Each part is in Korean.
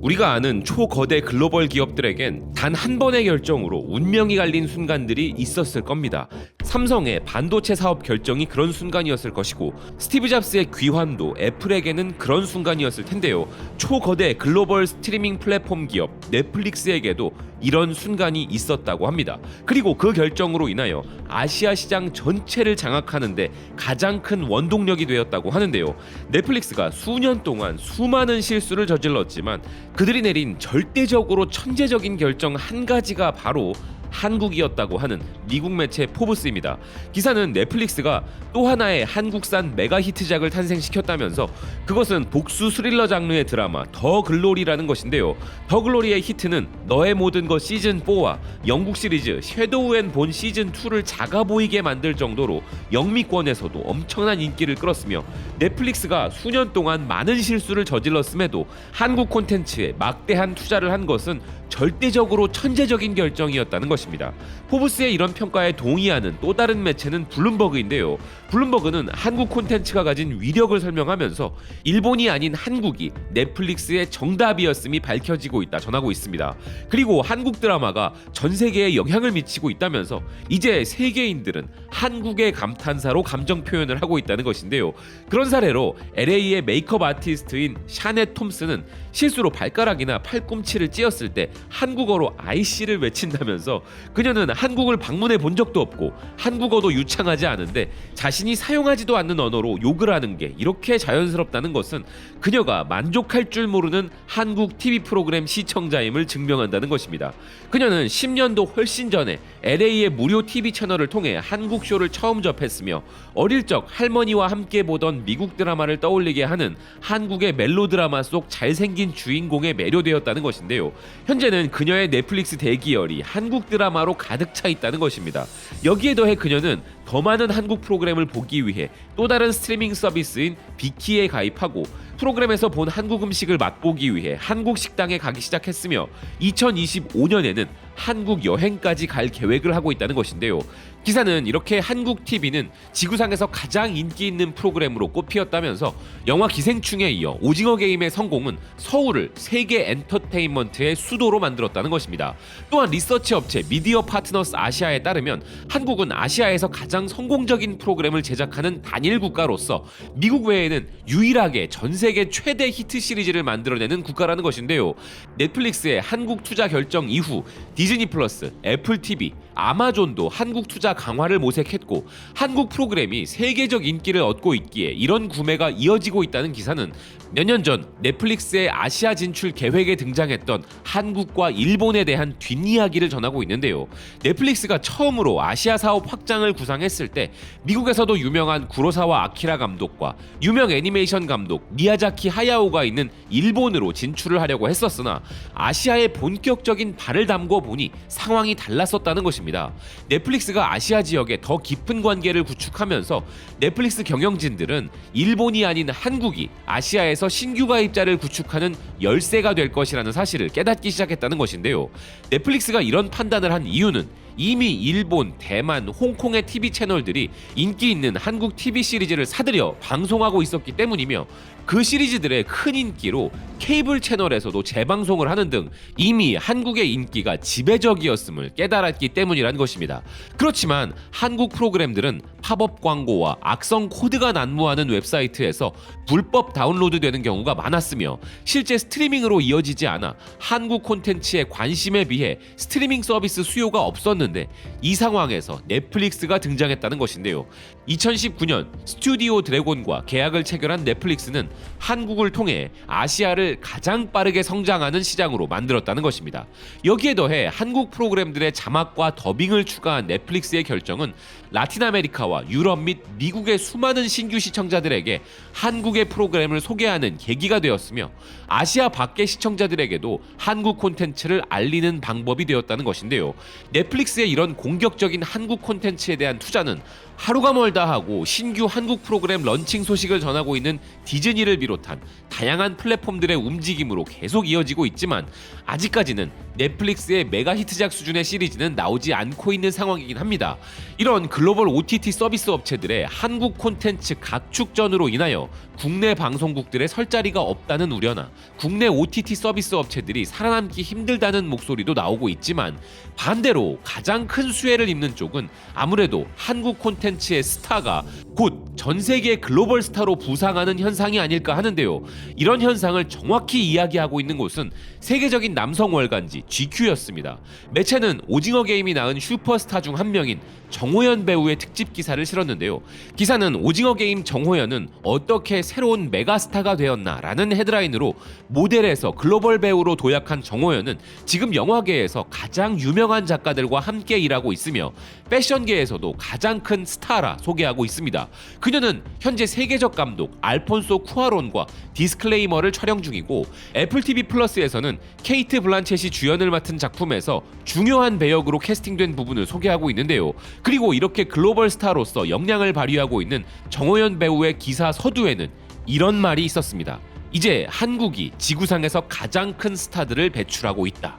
우리가 아는 초거대 글로벌 기업들에겐 단 한 번의 결정으로 운명이 갈린 순간들이 있었을 겁니다. 삼성의 반도체 사업 결정이 그런 순간이었을 것이고, 스티브 잡스의 귀환도 애플에게는 그런 순간이었을 텐데요. 초거대 글로벌 스트리밍 플랫폼 기업 넷플릭스에게도 이런 순간이 있었다고 합니다. 그리고 그 결정으로 인하여 아시아 시장 전체를 장악하는데 가장 큰 원동력이 되었다고 하는데요. 넷플릭스가 수년 동안 수많은 실수를 저질렀지만 그들이 내린 절대적으로 천재적인 결정 한 가지가 바로 한국이었다고 하는 미국 매체 포브스입니다. 기사는 넷플릭스가 또 하나의 한국산 메가 히트작을 탄생시켰다면서 그것은 복수 스릴러 장르의 드라마 더 글로리라는 것인데요. 더 글로리의 히트는 너의 모든 것 시즌4와 영국 시리즈 섀도우 앤 본 시즌2를 작아 보이게 만들 정도로 영미권에서도 엄청난 인기를 끌었으며, 넷플릭스가 수년 동안 많은 실수를 저질렀음에도 한국 콘텐츠에 막대한 투자를 한 것은 절대적으로 천재적인 결정이었다는 것입니다. 포브스의 이런 평가에 동의하는 또 다른 매체는 블룸버그인데요. 블룸버그는 한국 콘텐츠가 가진 위력을 설명하면서 일본이 아닌 한국이 넷플릭스의 정답이었음이 밝혀지고 있다 전하고 있습니다. 그리고 한국 드라마가 전 세계에 영향을 미치고 있다면서 이제 세계인들은 한국의 감탄사로 감정 표현을 하고 있다는 것인데요. 그런 사례로 LA의 메이크업 아티스트인 샤넷 톰스는 실수로 발가락이나 팔꿈치를 찧었을 때 한국어로 IC를 외친다면서, 그녀는 한국을 방문해 본 적도 없고 한국어도 유창하지 않은데 자신이 사용하지도 않는 언어로 욕을 하는 게 이렇게 자연스럽다는 것은 그녀가 만족할 줄 모르는 한국 TV 프로그램 시청자임을 증명한다는 것입니다. 그녀는 10년도 훨씬 전에 LA의 무료 TV 채널을 통해 한국 쇼를 처음 접했으며 어릴 적 할머니와 함께 보던 미국 드라마를 떠올리게 하는 한국의 멜로드라마 속 잘생긴 주인공에 매료되었다는 것인데요. 현재는 그녀의 넷플릭스 대기열이 한국 드라마로 가득 차 있다는 것입니다. 여기에 더해 그녀는 더 많은 한국 프로그램을 보기 위해 또 다른 스트리밍 서비스인 비키에 가입하고 프로그램에서 본 한국 음식을 맛보기 위해 한국 식당에 가기 시작했으며 2025년에는 한국 여행까지 갈 계획을 하고 있다는 것인데요. 기사는 이렇게 한국 TV는 지구상에서 가장 인기 있는 프로그램으로 꼽히었다면서 영화 기생충에 이어 오징어 게임의 성공은 서울을 세계 엔터테인먼트의 수도로 만들었다는 것입니다. 또한 리서치 업체 미디어 파트너스 아시아에 따르면 한국은 아시아에서 가장 성공적인 프로그램을 제작하는 단일 국가로서 미국 외에는 유일하게 전 세계 최대 히트 시리즈를 만들어내는 국가라는 것인데요. 넷플릭스의 한국 투자 결정 이후 디즈니 플러스, 애플 TV, 아마존도 한국 투자 강화를 모색했고 한국 프로그램이 세계적 인기를 얻고 있기에 이런 구매가 이어지고 있다는 기사는 몇 년 전 넷플릭스의 아시아 진출 계획에 등장했던 한국과 일본에 대한 뒷이야기를 전하고 있는데요. 넷플릭스가 처음으로 아시아 사업 확장을 구상했을 때 미국에서도 유명한 구로사와 아키라 감독과 유명 애니메이션 감독 미야자키 하야오가 있는 일본으로 진출을 하려고 했었으나 아시아에 본격적인 발을 담궈 보니 상황이 달랐었다는 것입니다. 넷플릭스가 아시아 지역에 더 깊은 관계를 구축하면서 넷플릭스 경영진들은 일본이 아닌 한국이 아시아에서 신규 가입자를 구축하는 열쇠가 될 것이라는 사실을 깨닫기 시작했다는 것인데요. 넷플릭스가 이런 판단을 한 이유는 이미 일본, 대만, 홍콩의 TV 채널들이 인기 있는 한국 TV 시리즈를 사들여 방송하고 있었기 때문이며 그 시리즈들의 큰 인기로 케이블 채널에서도 재방송을 하는 등 이미 한국의 인기가 지배적이었음을 깨달았기 때문이라는 것입니다. 그렇지만 한국 프로그램들은 팝업 광고와 악성 코드가 난무하는 웹사이트에서 불법 다운로드되는 경우가 많았으며 실제 스트리밍으로 이어지지 않아 한국 콘텐츠의 관심에 비해 스트리밍 서비스 수요가 없었는데 이 상황에서 넷플릭스가 등장했다는 것인데요. 2019년 스튜디오 드래곤과 계약을 체결한 넷플릭스는 한국을 통해 아시아를 가장 빠르게 성장하는 시장으로 만들었다는 것입니다. 여기에 더해 한국 프로그램들의 자막과 더빙을 추가한 넷플릭스의 결정은 라틴 아메리카와 유럽 및 미국의 수많은 신규 시청자들에게 한국의 프로그램을 소개하는 계기가 되었으며 아시아 밖의 시청자들에게도 한국 콘텐츠를 알리는 방법이 되었다는 것인데요. 넷플릭스의 이런 공격적인 한국 콘텐츠에 대한 투자는 하루가 멀다 하고 신규 한국 프로그램 런칭 소식을 전하고 있는 디즈니를 비롯한 다양한 플랫폼들의 움직임으로 계속 이어지고 있지만 아직까지는 넷플릭스의 메가 히트작 수준의 시리즈는 나오지 않고 있는 상황이긴 합니다. 이런 글로벌 OTT 서비스 업체들의 한국 콘텐츠 각축전으로 인하여 국내 방송국들의 설 자리가 없다는 우려나 국내 OTT 서비스 업체들이 살아남기 힘들다는 목소리도 나오고 있지만, 반대로 가장 큰 수혜를 입는 쪽은 아무래도 한국 콘텐츠의 스타가 곧 전 세계 글로벌 스타로 부상하는 현상이 아닐까 하는데요. 이런 현상을 정확히 이야기하고 있는 곳은 세계적인 남성 월간지 GQ였습니다. 매체는 오징어 게임이 낳은 슈퍼스타 중 한 명인 정호연 배우의 특집 기사를 실었는데요. 기사는 오징어 게임 정호연은 어떻게 새로운 메가스타가 되었나라는 헤드라인으로 모델에서 글로벌 배우로 도약한 정호연은 지금 영화계에서 가장 유명한 작가들과 함께 일하고 있으며 패션계에서도 가장 큰 스타라 소개하고 있습니다. 그녀는 현재 세계적 감독 알폰소 쿠아론과 디스클레이머를 촬영 중이고, 애플 TV 플러스에서는 케이트 블란쳇이 주연을 맡은 작품에서 중요한 배역으로 캐스팅된 부분을 소개하고 있는데요. 그리고 이렇게 글로벌 스타로서 역량을 발휘하고 있는 정호연 배우의 기사 서두에는 이런 말이 있었습니다. 이제 한국이 지구상에서 가장 큰 스타들을 배출하고 있다.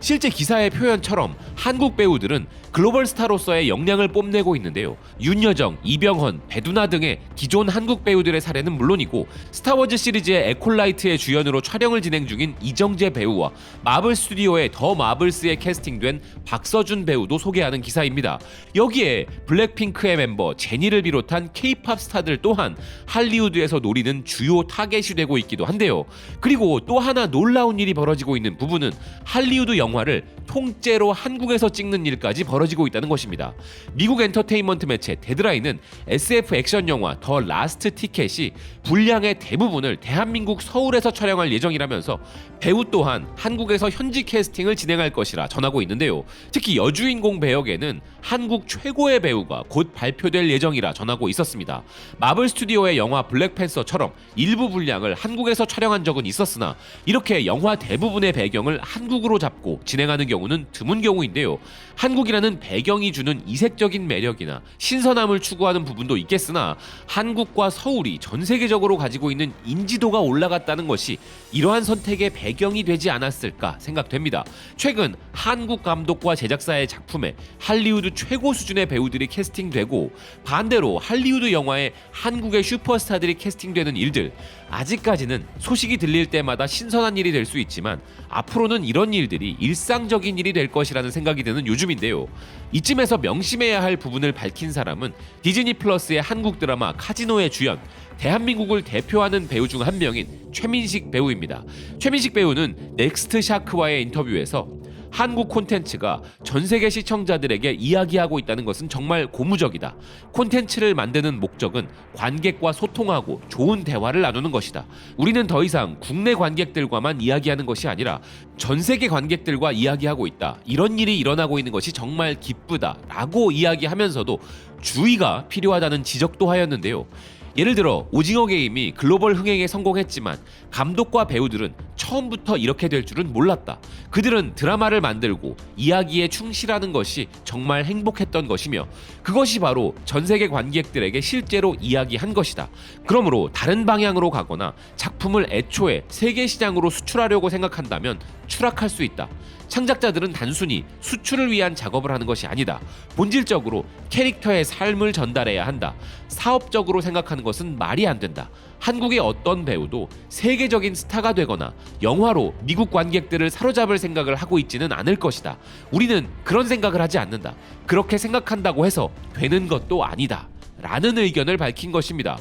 실제 기사의 표현처럼 한국 배우들은 글로벌 스타로서의 역량을 뽐내고 있는데요. 윤여정, 이병헌, 배두나 등의 기존 한국 배우들의 사례는 물론이고, 스타워즈 시리즈의 에콜라이트의 주연으로 촬영을 진행 중인 이정재 배우와 마블 스튜디오의 더 마블스에 캐스팅된 박서준 배우도 소개하는 기사입니다. 여기에 블랙핑크의 멤버 제니를 비롯한 K-팝 스타들 또한 할리우드에서 노리는 주요 타겟이 되고 있기도 한데요. 그리고 또 하나 놀라운 일이 벌어지고 있는 부분은 할리우드 영화를 통째로 한국에서 찍는 일까지 벌어지고 있다는 것입니다. 미국 엔터테인먼트 매체 데드라인은 SF 액션 영화 더 라스트 티켓이 분량의 대부분을 대한민국 서울에서 촬영할 예정이라면서 배우 또한 한국에서 현지 캐스팅을 진행할 것이라 전하고 있는데요. 특히 여주인공 배역에는 한국 최고의 배우가 곧 발표될 예정이라 전하고 있었습니다. 마블 스튜디오의 영화 블랙팬서처럼 일부 분량을 한국에서 촬영한 적은 있었으나 이렇게 영화 대부분의 배경을 한국으로 잡고 진행하는 경우는 드문 경우인데요. 한국이라는 배경이 주는 이색적인 매력이나 신선함을 추구하는 부분도 있겠으나 한국과 서울이 전 세계적으로 가지고 있는 인지도가 올라갔다는 것이 이러한 선택의 배경이 되지 않았을까 생각됩니다. 최근 한국 감독과 제작사의 작품에 할리우드 최고 수준의 배우들이 캐스팅되고, 반대로 할리우드 영화에 한국의 슈퍼스타들이 캐스팅되는 일들, 아직까지는 소식이 들릴 때마다 신선한 일이 될 수 있지만 앞으로는 이런 일들이 일상적인 일이 될 것이라는 생각이 드는 요즘인데요. 이쯤에서 명심해야 할 부분을 밝힌 사람은 디즈니 플러스의 한국 드라마 카지노의 주연, 대한민국을 대표하는 배우 중 한 명인 최민식 배우입니다. 최민식 배우는 넥스트 샤크와의 인터뷰에서 한국 콘텐츠가 전 세계 시청자들에게 이야기하고 있다는 것은 정말 고무적이다. 콘텐츠를 만드는 목적은 관객과 소통하고 좋은 대화를 나누는 것이다. 우리는 더 이상 국내 관객들과만 이야기하는 것이 아니라 전 세계 관객들과 이야기하고 있다. 이런 일이 일어나고 있는 것이 정말 기쁘다. 라고 이야기하면서도 주의가 필요하다는 지적도 하였는데요. 예를 들어 오징어 게임이 글로벌 흥행에 성공했지만 감독과 배우들은 처음부터 이렇게 될 줄은 몰랐다. 그들은 드라마를 만들고 이야기에 충실하는 것이 정말 행복했던 것이며 그것이 바로 전 세계 관객들에게 실제로 이야기한 것이다. 그러므로 다른 방향으로 가거나 작품을 애초에 세계 시장으로 수출하려고 생각한다면 추락할 수 있다. 창작자들은 단순히 수출을 위한 작업을 하는 것이 아니다. 본질적으로 캐릭터의 삶을 전달해야 한다. 사업적으로 생각하는 것은 말이 안 된다. 한국의 어떤 배우도 세계적인 스타가 되거나 영화로 미국 관객들을 사로잡을 생각을 하고 있지는 않을 것이다. 우리는 그런 생각을 하지 않는다. 그렇게 생각한다고 해서 되는 것도 아니다. 라는 의견을 밝힌 것입니다.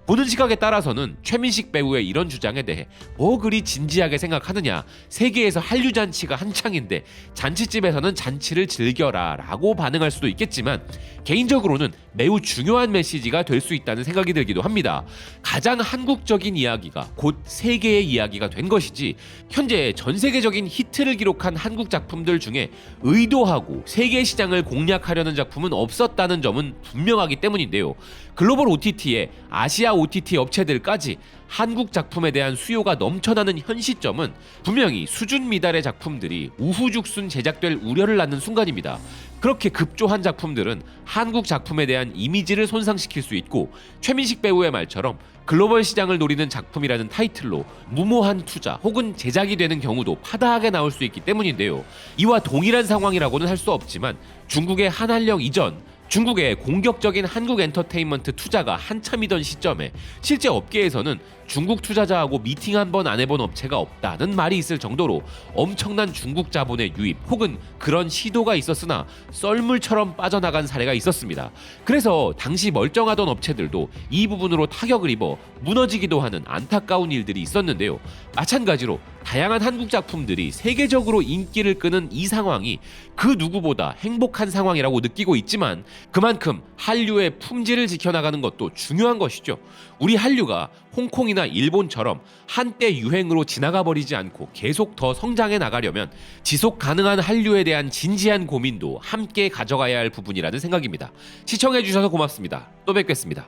보는 시각에 따라서는 최민식 배우의 이런 주장에 대해 뭐 그리 진지하게 생각하느냐, 세계에서 한류 잔치가 한창인데 잔치집에서는 잔치를 즐겨라 라고 반응할 수도 있겠지만 개인적으로는 매우 중요한 메시지가 될 수 있다는 생각이 들기도 합니다. 가장 한국적인 이야기가 곧 세계의 이야기가 된 것이지 현재 전 세계적인 히트를 기록한 한국 작품들 중에 의도하고 세계 시장을 공략하려는 작품은 없었다는 점은 분명하기 때문인데요. 글로벌 OTT에 아시아 OTT 업체들까지 한국 작품에 대한 수요가 넘쳐나는 현 시점은 분명히 수준 미달의 작품들이 우후죽순 제작될 우려를 낳는 순간입니다. 그렇게 급조한 작품들은 한국 작품에 대한 이미지를 손상시킬 수 있고 최민식 배우의 말처럼 글로벌 시장을 노리는 작품이라는 타이틀로 무모한 투자 혹은 제작이 되는 경우도 파다하게 나올 수 있기 때문인데요. 이와 동일한 상황이라고는 할 수 없지만 중국의 한한령 이전, 중국의 공격적인 한국 엔터테인먼트 투자가 한참이던 시점에 실제 업계에서는 중국 투자자하고 미팅 한 번 안 해본 업체가 없다는 말이 있을 정도로 엄청난 중국 자본의 유입 혹은 그런 시도가 있었으나 썰물처럼 빠져나간 사례가 있었습니다. 그래서 당시 멀쩡하던 업체들도 이 부분으로 타격을 입어 무너지기도 하는 안타까운 일들이 있었는데요. 마찬가지로 다양한 한국 작품들이 세계적으로 인기를 끄는 이 상황이 그 누구보다 행복한 상황이라고 느끼고 있지만 그만큼 한류의 품질을 지켜나가는 것도 중요한 것이죠. 우리 한류가 홍콩이나 일본처럼 한때 유행으로 지나가 버리지 않고 계속 더 성장해 나가려면 지속 가능한 한류에 대한 진지한 고민도 함께 가져가야 할 부분이라는 생각입니다. 시청해 주셔서 고맙습니다. 또 뵙겠습니다.